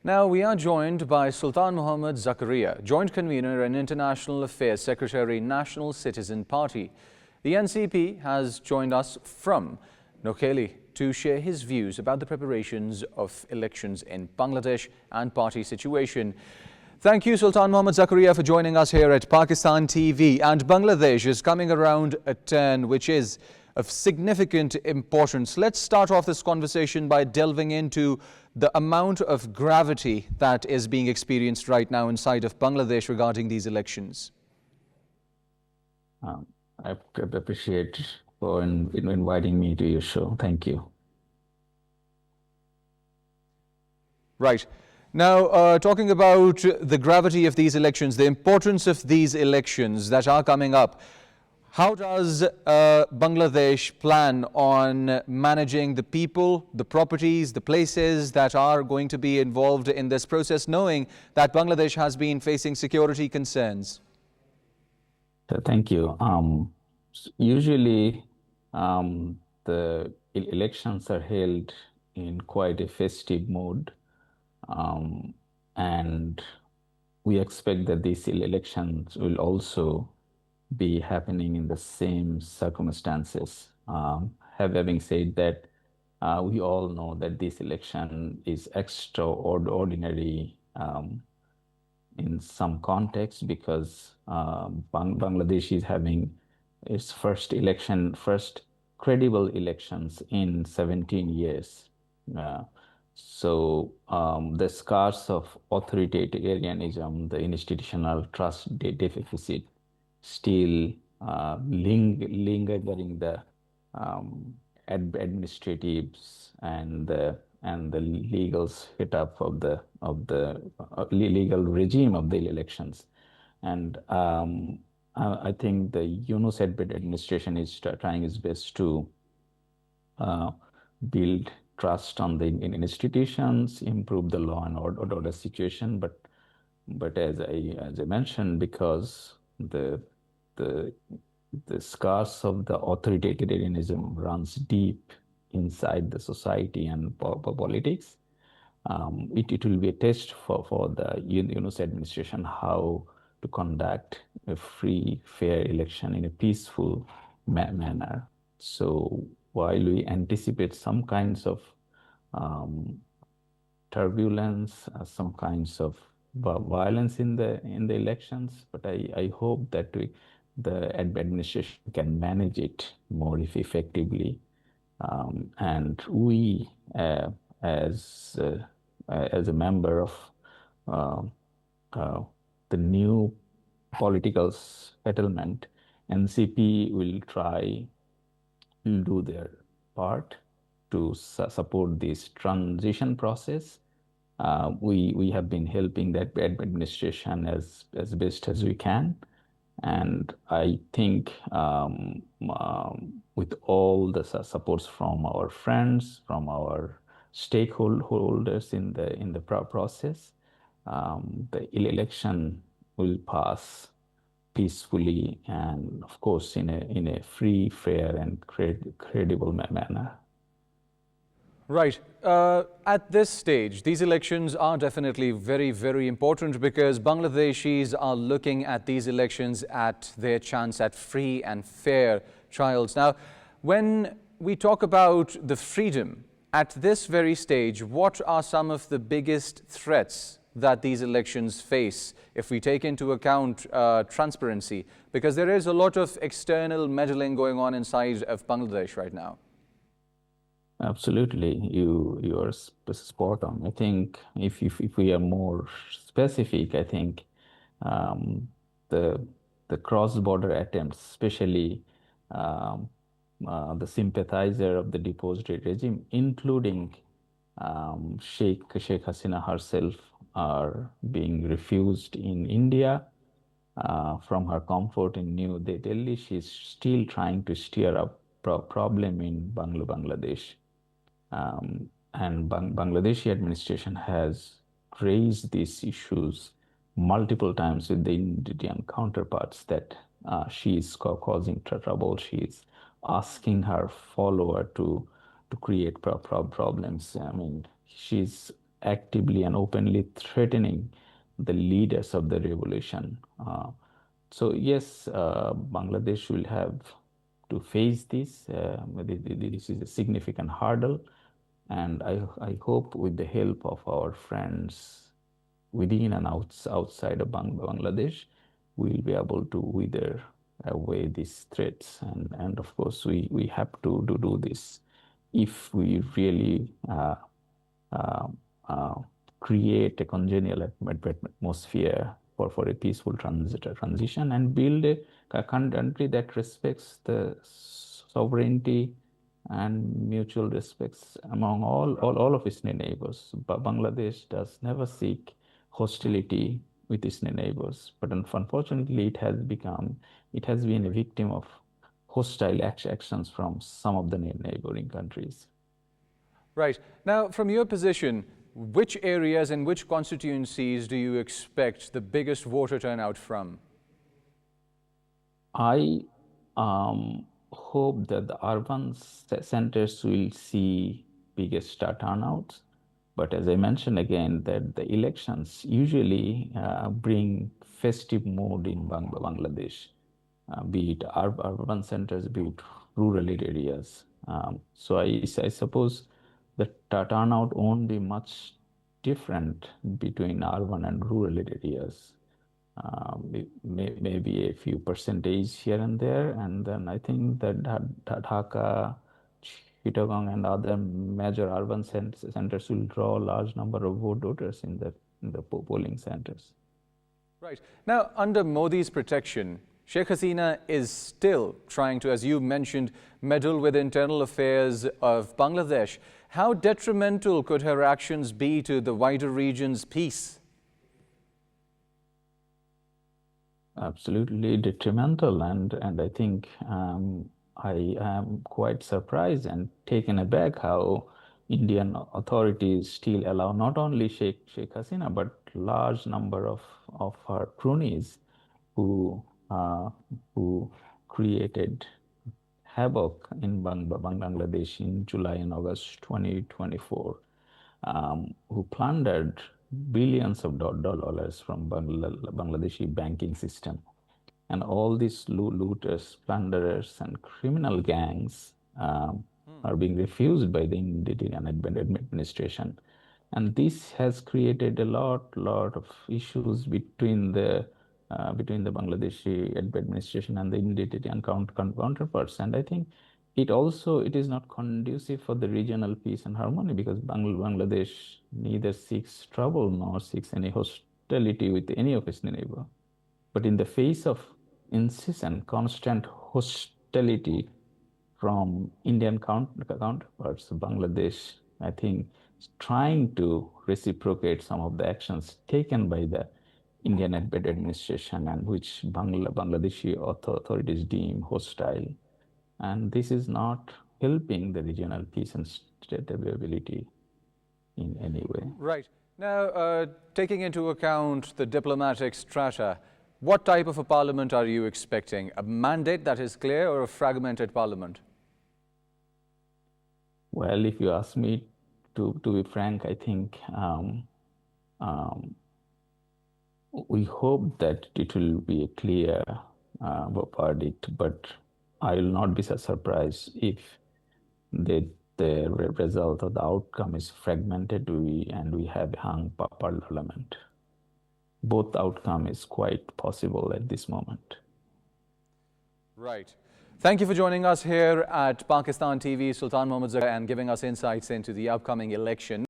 Now, we are joined by Sultan Mohammad Zakaria, Joint Convener and International Affairs Secretary, National Citizen Party. The NCP has joined us from Noakhali to share his views about the preparations of elections in Bangladesh and party situation. Thank you, Sultan Mohammad Zakaria, for joining us here at Pakistan TV. And Bangladesh is coming around a turn which is of significant importance. Let's start off this conversation by delving into the amount of gravity that is being experienced right now inside of Bangladesh regarding these elections. I appreciate for inviting me to your show. Thank you. Right. Now, talking about the gravity of these elections, the importance of these elections that are coming up, how does Bangladesh plan on managing the people, the properties, the places that are going to be involved in this process, knowing that Bangladesh has been facing security concerns? Thank you. Usually, the elections are held in quite a festive mood, and we expect that these elections will also be happening in the same circumstances. Having said that, we all know that this election is extraordinary in some context because Bangladesh is having its first credible elections in 17 years. So the scars of authoritarianism, the institutional trust deficit, still lingering the administratives and the legal setup of the legal regime of the elections. And I think the Yunus administration is trying its best to build trust on the institutions, improve the law and order situation. But as I mentioned, because the scars of the authoritarianism runs deep inside the society and politics, it will be a test for the Yunus administration how to conduct a free, fair election in a peaceful manner. So while we anticipate some kinds of turbulence, some kinds of violence in the elections, but I hope that the administration can manage it more effectively, and we as a member of the new political settlement, NCP will do their part to support this transition process. We have been helping that administration as best as we can. And I think with all the supports from our friends, from our stakeholders in the process, the election will pass peacefully and, of course, in a free, fair, and credible manner. Right. At this stage, these elections are definitely very, very important because Bangladeshis are looking at these elections at their chance at free and fair trials. Now, when we talk about the freedom at this very stage, what are some of the biggest threats that these elections face if we take into account transparency? Because there is a lot of external meddling going on inside of Bangladesh right now. Absolutely, you are spot on. I think if we are more specific, I think the cross-border attempts, especially the sympathizer of the deposed regime, including Sheikh Hasina herself, are being refused in India from her comfort in New Delhi. She's still trying to stir up problem in Bangladesh. And Bangladeshi administration has raised these issues multiple times with the Indian counterparts that she is causing trouble. She is asking her follower to create problems. I mean, she's actively and openly threatening the leaders of the revolution. So yes, Bangladesh will have to face this. This is a significant hurdle, and I hope with the help of our friends within and outside of Bangladesh, we'll be able to wither away these threats. And of course, we have to do this if we really uh, uh, create a congenial atmosphere for a peaceful transition and build a country that respects the sovereignty and mutual respects among all of its neighbors. But Bangladesh does never seek hostility with its neighbors, but unfortunately, it has been a victim of hostile actions from some of the neighboring countries. Right. Now, from your position, which areas and which constituencies do you expect the biggest voter turnout from? I hope that the urban centers will see biggest turnouts. But as I mentioned again, that the elections usually bring festive mood in Bangladesh, be it urban centers, be it rural areas. So I suppose the turnout won't be much different between urban and rural areas. Maybe a few percentage here and there, and then I think that Dhaka, Chittagong, and other major urban centers will draw a large number of voters in the polling centers. Right. Now, under Modi's protection, Sheikh Hasina is still trying to, as you mentioned, meddle with internal affairs of Bangladesh. How detrimental could her actions be to the wider region's peace? Absolutely detrimental, and I think I am quite surprised and taken aback how Indian authorities still allow not only Sheikh Hasina but large number of her cronies who uh, who created havoc in Bangladesh in July and August 2024, who plundered billions of dollars from Bangladeshi banking system. And all these looters, plunderers, and criminal gangs are being refused by the Indian administration. And this has created a lot of issues between the Bangladeshi administration and the Indian counterparts. And I think it is not conducive for the regional peace and harmony, because Bangladesh neither seeks trouble nor seeks any hostility with any of its neighbor. But in the face of incessant, constant hostility from Indian counterparts, Bangladesh, I think, is trying to reciprocate some of the actions taken by the Indian administration, and which Bangladeshi authorities deem hostile. And this is not helping the regional peace and stability in any way. Right. Now, taking into account the diplomatic strata, what type of a parliament are you expecting? A mandate that is clear, or a fragmented parliament? Well, if you ask me to be frank, I think um, we hope that it will be a clear verdict, but I will not be so surprised if the result or the outcome is fragmented and we have hung parliament. Both outcome is quite possible at this moment. Right. Thank you for joining us here at Pakistan TV, Sultan Mohammad Zakaria, and giving us insights into the upcoming election.